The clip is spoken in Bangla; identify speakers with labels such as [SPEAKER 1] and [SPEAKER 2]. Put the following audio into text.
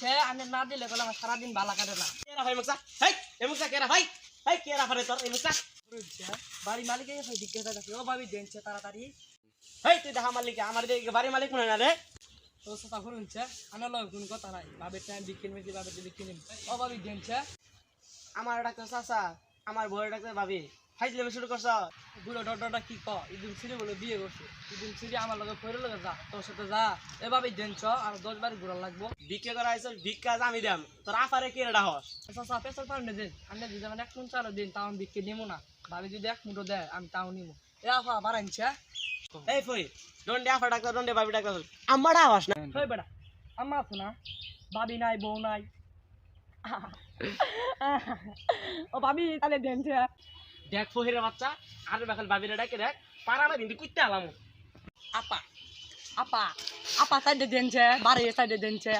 [SPEAKER 1] দেনছে আমি না দিলে গেলে আমার সারাদিন ভালো কাটে না।
[SPEAKER 2] কেরা ভাই মুকসা হেই এ মুকসা কেরা ভাই হেই কেরা ফারে তোর এ মুকসা
[SPEAKER 1] বাড়ি মালিকের কাছে জিজ্ঞাসা করছে ও ভাবি দেনছে তাড়াতাড়ি।
[SPEAKER 2] হেই তুই দেখা মালিক আমার বাড়ি মালিক মনে না রে
[SPEAKER 1] তো সাথে শুনছে আমার লয় কোন কথা নাই বাবির টাইম বিক্রি মিটি বাবির বিক্রি নিম ও ভাবি দেনছে
[SPEAKER 2] আমার ডাক্তার চাচা আমার বউয়ের ডাক্তার ভাবি ফাইজলে শুরু করছ
[SPEAKER 1] বুড়ো ডক্টরটা কি ক ইদিন সিঁড়ি বলে বিয়ে করছে ইদিন সিঁড়ি আমার লগে পড়ে লগে যা তোর সাথে যা এ ভাবি দেনছ আর 10 বাড়ি ঘোরা লাগবো।
[SPEAKER 2] ভিক্ষা করা হয়েছে ভিক্ষা আমি দাম তোর আফারে কে রেডা হস
[SPEAKER 1] চাচা পেছাল পারনে দিন আমি যদি যেমন 1 মুন চাল দিন তাও আমি বিক্রি নিমো না ভাবি যদি 1 মুঠো দেয় আমি তাও নিমো এ আফা বাড়াইছে
[SPEAKER 2] এই ফই ডন্ডে আফা ডাক্তার ডন্ডে ভাবি ডাক্তার আমার আওয়াজ না
[SPEAKER 1] হই বেটা আম্মা আছে না ভাবি নাই বউ নাই ও ভাবি তাহলে দেনছে
[SPEAKER 2] দেখ ফহিরের বাচ্চা আর বেখাল ভাবিরে ডাকে দেখ পারা না কিন্তু কুইতে আলাম
[SPEAKER 1] আপা আপা আপা সাইডে দেনছে বাড়ি সাইডে দেনছে